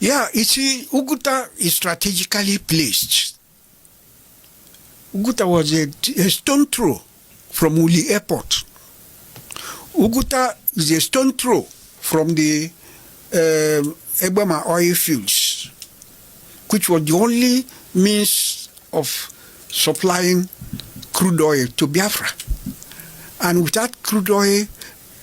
Yeah, you see, Oguta is strategically placed. Oguta was a stone throw from Uli Airport. Oguta is a stone throw from the Egbema oil fields, which was the only means of supplying crude oil to Biafra. And without crude oil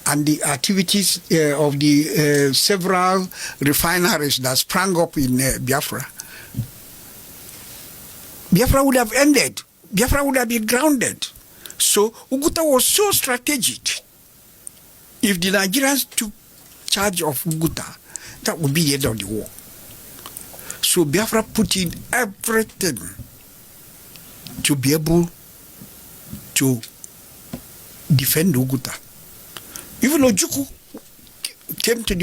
and the activities of the several refineries that sprang up in Biafra, Biafra would have ended. Biafra would have been grounded. So Oguta was so strategic. If the Nigerians took charge of Oguta, that would be the end of the war. So Biafra put in everything to be able to defend Oguta. Even Ojukwu came to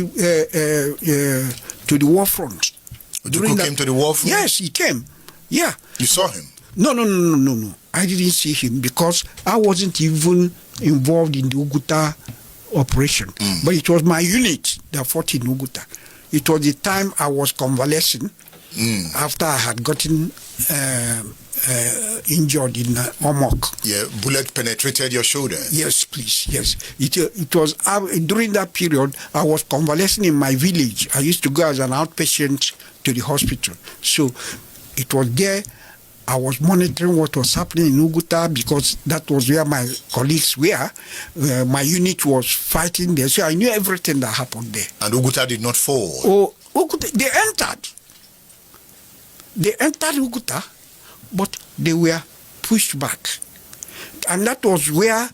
the war front. Ojukwu came to the war front? Yes, he came. Yeah. You saw him? No. I didn't see him because I wasn't even involved in the Oguta operation. But it was my unit that fought in Oguta. It was the time I was convalescing after I had gotten injured in Omok. Yeah, bullet penetrated your shoulder. Yes, please. Yes, it was during that period I was convalescing in my village. I used to go as an outpatient to the hospital. So it was there. I was monitoring what was happening in Oguta because that was where my colleagues were. My unit was fighting there, so I knew everything that happened there. And Oguta did not fall? Oh, Oguta, they entered. They entered Oguta, but they were pushed back. And that was where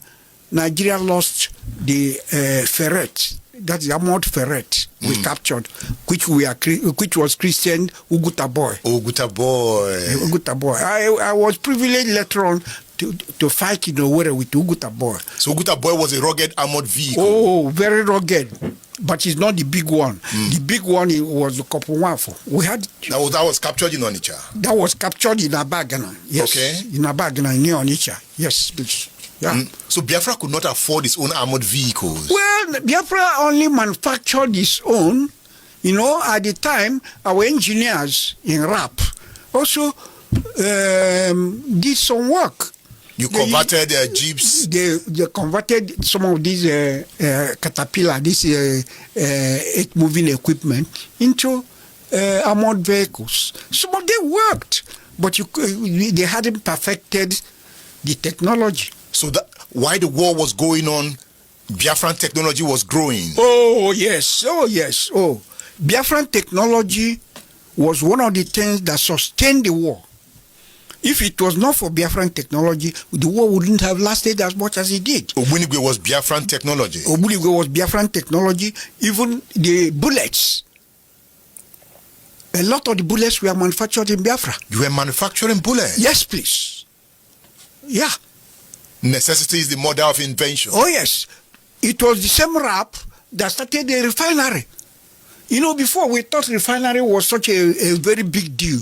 Nigeria lost the ferret. That's the armored ferret we captured, which was Christian Oguta boy. Oguta boy. Oguta boy. I was privileged later on to fight in Owerri with Oguta boy. So Oguta boy was a rugged armored vehicle. Oh, very rugged, but it's not the big one. The big one was the Kopuwafo. We had that was captured in Onitsha. That was captured in Abagana. Yes. Okay. In Abagana near Onitsha. Yes, please. Yeah. So Biafra could not afford its own armored vehicles? Well, Biafra only manufactured its own. You know, at the time, our engineers in RAP also did some work. You converted jeeps? They converted some of these Caterpillar, this moving equipment into armored vehicles. Some of them worked, but they hadn't perfected the technology. So why the war was going on, Biafran technology was growing? Oh, yes. Biafran technology was one of the things that sustained the war. If it was not for Biafran technology, the war wouldn't have lasted as much as it did. Ogbunigwe was Biafran technology? Ogbunigwe was Biafran technology. Even the bullets. A lot of the bullets were manufactured in Biafra. You were manufacturing bullets? Yes, please. Yeah. Necessity is the mother of invention. Oh, yes. It was the same RAP that started the refinery. You know, before we thought refinery was such a very big deal.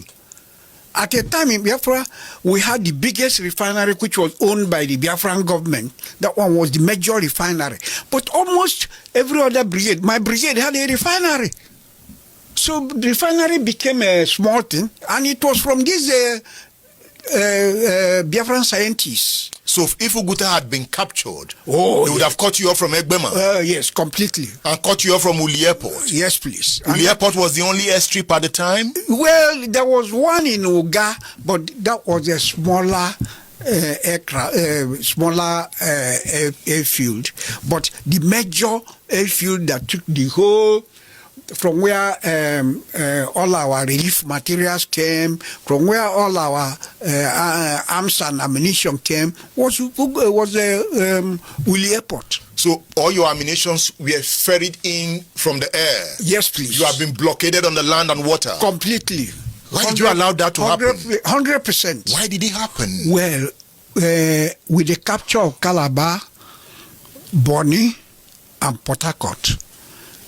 At a time in Biafra, we had the biggest refinery which was owned by the Biafran government. That one was the major refinery. But almost every other brigade, my brigade had a refinery. So the refinery became a small thing, and it was from these Biafran scientists. So if Oguta had been captured, they would would have cut you off from Egbema? Yes, completely. And cut you off from Uli Airport? Yes, please. Uli Airport was the only airstrip at the time? Well, there was one in Oga, but that was a smaller airfield. But the major airfield that took the whole, from where all our relief materials came, from where all our arms and ammunition came, was Uli Airport. So all your ammunitions were ferried in from the air? Yes, please. You have been blockaded on the land and water? Completely. Why did you allow that to happen? 100%. Why did it happen? Well, with the capture of Calabar, Bonny, and Port Harcourt,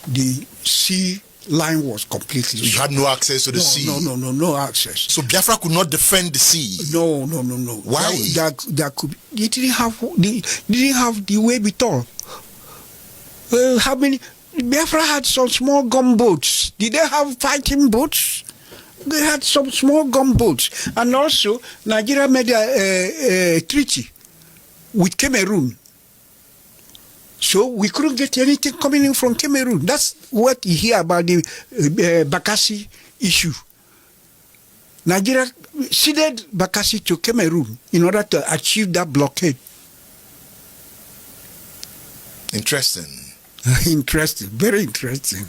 the sea line was completely You had no access to the sea? No access. So Biafra could not defend the sea? No. Why? They didn't have the way at all. How many? Biafra had some small gunboats. Did they have fighting boats? They had some small gunboats. And also, Nigeria made a treaty with Cameroon. So we couldn't get anything coming in from Cameroon. That's what you hear about the Bakassi issue. Nigeria ceded Bakassi to Cameroon in order to achieve that blockade. Interesting. Interesting, very interesting.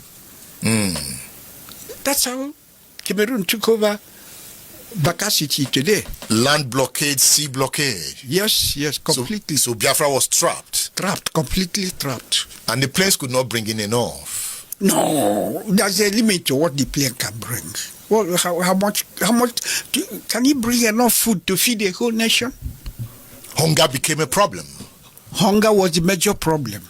That's how Cameroon took over Bakassi today. Land blockade, sea blockade. Yes, completely. So Biafra was trapped. Completely trapped. And the planes could not bring in enough. No, there's a limit to what the plane can bring. Well, how much can he bring enough food to feed the whole nation? Hunger became a problem. Hunger was the major problem.